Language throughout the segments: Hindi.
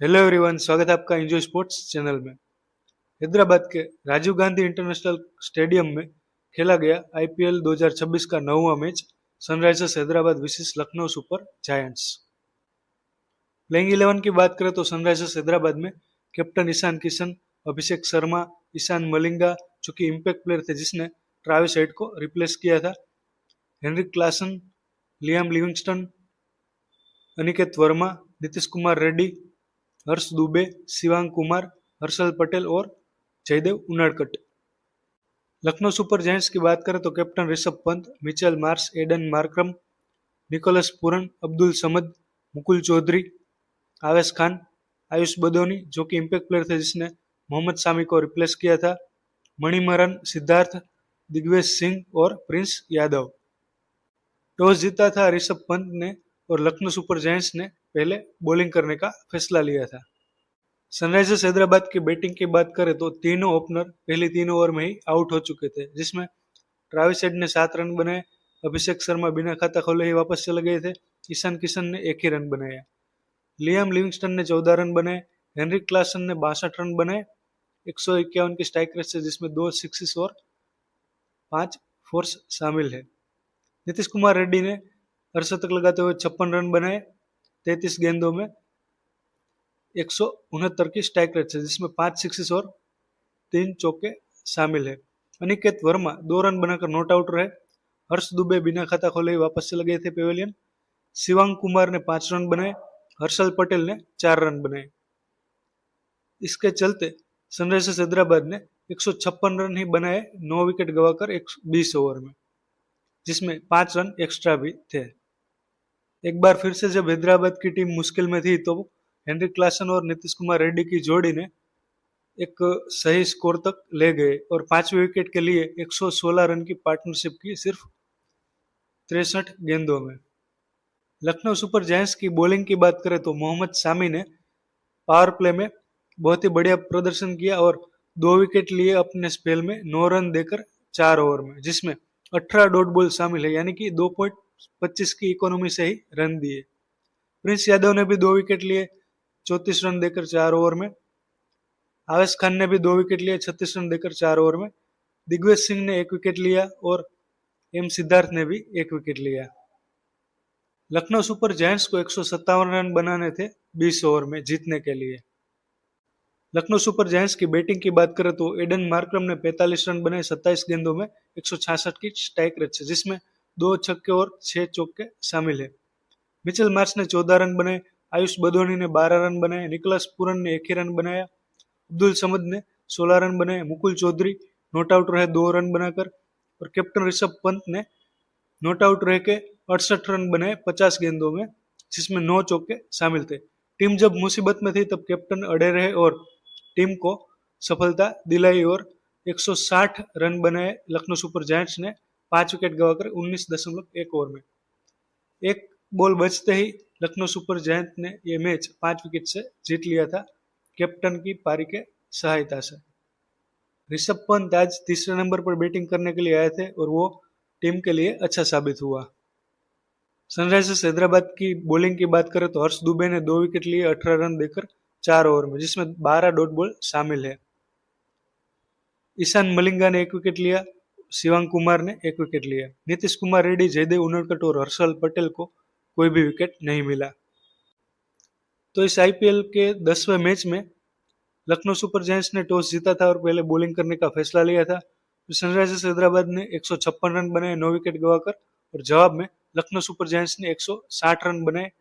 हेलो एवरीवन, स्वागत है आपका एंजॉय स्पोर्ट्स चैनल में। हैदराबाद के राजीव गांधी इंटरनेशनल स्टेडियम में खेला गया आईपीएल 2026 का 9वां match Sunrisers Hyderabad versus Lucknow Super Giants. Playing 11 की बात करें तो सनराइजर्स हैदराबाद में कैप्टन ईशान किशन, अभिषेक शर्मा, ईशान मलिंगा जो कि इम्पैक्ट प्लेयर थे जिसने ट्रेविस हेड को रिप्लेस किया था, Heinrich Klaasen, Liam Livingstone, Aniket Verma, Nitish Kumar Reddy, Harsh Dubey, Shivang Kumar, Harshal Patel और जयदेव उनाडकट। लखनऊ सुपर जायंट्स की बात करें तो captain Rishabh Pant, Mitchell Marsh, Aiden Markram, Nicholas Pooran, Abdul Samad, Mukul Choudhary, Avesh Khan, Ayush Badoni जो कि इम्पैक्ट प्लेयर थे जिसने मोहम्मद शामी को रिप्लेस किया था, मणिमरन, सिद्धार्थ, दिग्विजय सिंह और प्रिंस यादव। टॉस जीता था ऋषभ पंत ने और लखनऊ सुपर जायंट्स ने पहले बॉलिंग करने का फैसला लिया था। सनराइजर्स हैदराबाद की बैटिंग की बात करें तो तीनों ओपनर पहली 3 ओवर में ही आउट हो चुके थे, जिसमें ट्रेविस हेड ने 7 रन बनाए, अभिषेक शर्मा बिना खाता खोले ही वापस चले गए थे, ईशान किशन ने 1 ही रन बनाया, लियाम लिविंगस्टन ने 14 रन बनाए, हेनरिक क्लासन ने 62 रन बनाए 151 की स्ट्राइक रेट से, जिसमें 2 सिक्सेस और 5 फोर्स शामिल है। नीतीश कुमार रेड्डी ने अर्धशतक लगाते हुए 56 रन बनाए 33 गेंदों में 169 की स्ट्राइक रेट है, जिसमें 5 सिक्सेस और 3 चौके शामिल है। अनिकेत वर्मा 2 रन बनाकर नॉट आउट रहे, हर्ष दुबे बिना खाता खोले ही वापस चले गए थे पेवेलियन, शिवांग कुमार ने 5 रन बनाए, हर्षल पटेल ने 4 रन बनाए। इसके चलते सनराइजर्स हैदराबाद ने 156 रन ही बनाए 9 विकेट गवाकर 20 ओवर में, जिसमें 5 रन एक्स्ट्रा भी थे। एक बार फिर से जब हैदराबाद की टीम मुश्किल में थी तो हेनरिक क्लासन और नीतीश कुमार रेड्डी की जोड़ी ने एक सही स्कोर तक ले गए और 5वें विकेट के लिए 116 रन की पार्टनरशिप की सिर्फ 63 गेंदों में। लखनऊ सुपर जायंट्स की बॉलिंग की बात करें तो मोहम्मद शामी ने पावर प्ले में बहुत ही बढ़िया प्रदर्शन किया और 2 विकेट लिए अपने स्पेल में 9 रन देकर 4 ओवर में, जिसमें 18 डॉट बॉल शामिल है, यानी कि 2.25 की इकोनॉमी से ही रन दिए। प्रिंस यादव ने भी 2 विकेट लिए 34 रन देकर 4 ओवर में, आवेश खान ने भी 2 विकेट लिए 36 रन देकर 4 ओवर में, दिग्विजय सिंह ने 1 विकेट लिया और एम सिद्धार्थ ने भी 1 विकेट लिया। लखनऊ सुपर जायंट्स को 157 रन बनाने थे 20 ओवर में जीतने के लिए। लखनऊ सुपर जायंट्स की बैटिंग की बात करें तो एडन मार्क्रम ने 45 रन बनाए 27 गेंदों में 166 की स्ट्राइक रेट से, जिसमें 2 छक्के और 6 चौके शामिल है। मिचेल मार्श ने 14 रन बनाए, आयुष बदोनी ने 12 रन बनाए, निकोलस पूरन ने 1 ही रन बनाया, अब्दुल समद ने 16 रन बनाए, मुकुल चौधरी नॉट आउट रहे 2 रन बनाकर और कैप्टन ऋषभ पंत ने नॉट आउट रह के 68 रन बनाए 50 गेंदों में, जिसमें 9 चौके शामिल थे। टीम जब मुसीबत में थी तब कैप्टन अड़े रहे और टीम को सफलता दिलाई और 160 रन बनाए लखनऊ सुपर जायंट्स ने 5 विकेट गवाकर 19.1 ओवर में। एक बॉल बचते ही लखनऊ सुपर जायंट ने यह मैच 5 विकेट से जीत लिया था कैप्टन की पारी के सहायता से। ऋषभ पंत आज तीसरे नंबर पर बैटिंग करने के लिए आए थे और वो टीम के लिए अच्छा साबित हुआ। सनराइजर्स हैदराबाद की बॉलिंग की बात करें तो हर्ष दुबे ने 2 विकेट लिए 18 रन देकर 4 ओवर में, जिसमें 12 डॉट बॉल शामिल है। ईशान मलिंगा ने 1 विकेट लिया, शिवांग कुमार ने 1 विकेट लिया, नीतीश कुमार रेड्डी, जयदेव उनाडकट और हर्षल पटेल को कोई भी विकेट नहीं मिला। तो इस आईपीएल के 10वें मैच में लखनऊ सुपर जायंट्स ने टॉस जीता था और पहले बॉलिंग करने का फैसला लिया था। सनराइजर्स हैदराबाद ने 156 रन बनाए 9 विकेट गवाकर और जवाब में लखनऊ सुपर जायंट्स ने 160 रन बनाए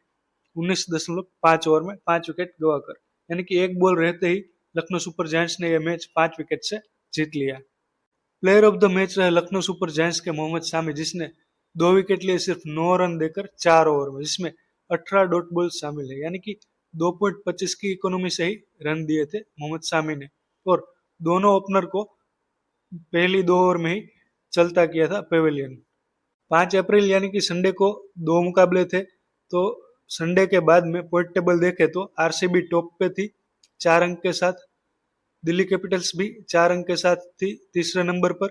19.5 ओवर में 5 विकेट गवाकर, यानी कि एक बॉल रहते ही लखनऊ सुपर जायंट्स ने यह मैच 5 विकेट से जीत लिया। प्लेयर ऑफ द मैच रहे लखनऊ सुपर जायंट्स के मोहम्मद शामी, जिसने 2 विकेट लिए सिर्फ 9 रन देकर 4 ओवर में, जिसमें 18 डॉट बॉल शामिल है, यानी कि 2.25 की इकोनॉमी से ही रन दिए थे मोहम्मद शामी ने और दोनों ओपनर को पहली 2 ओवर में ही चलता किया था पेवेलियन। 5 अप्रैल यानी कि संडे को 2 मुकाबले थे, तो संडे के बाद में पॉइंट टेबल देखे तो आरसीबी टॉप पे थी 4 अंक के साथ, दिल्ली कैपिटल्स भी 4 अंक के साथ थी तीसरे नंबर पर,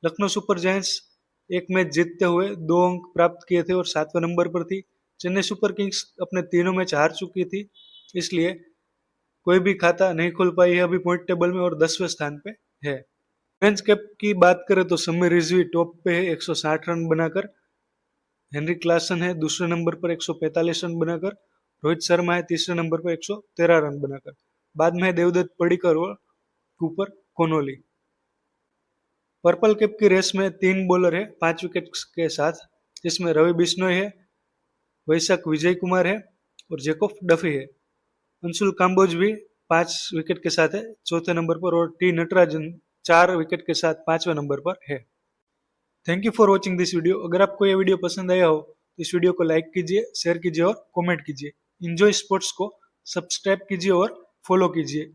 लखनऊ सुपर जायंट्स एक मैच जीतते हुए 2 अंक प्राप्त किए थे और 7वें नंबर पर थी, चेन्नई सुपर किंग्स अपने तीनों मैच हार चुकी थी इसलिए कोई भी खाता नहीं खोल पाई है अभी पॉइंट टेबल में और 10वें स्थान पे है। फ्रेंच कैप की बात करें तो समीर रिजवी टॉप पे है 160 रन बनाकर। हेनरी क्लासन है दूसरे नंबर पर 145 रन बनाकर। रोहित शर्मा है तीसरे नंबर पर 113 रन बनाकर। बाद में है देवदत्त पडिक्कर और कूपर कोनोली। पर्पल कैप की रेस में 3 बॉलर है 5 विकेट के साथ, जिसमें रवि बिश्नोई है, वैशाख विजय कुमार है और जेकोब डफी है। अंशुल काम्बोज भी 5 विकेट के साथ है चौथे नंबर पर और टी नटराजन 4 विकेट के साथ 5वें नंबर पर है। Thank you for watching this video. अगर आपको यह वीडियो पसंद आया हो तो इस वीडियो को लाइक कीजिए, शेयर कीजिए और कमेंट कीजिए। इंजॉय स्पोर्ट्स को सब्सक्राइब कीजिए और फॉलो कीजिए।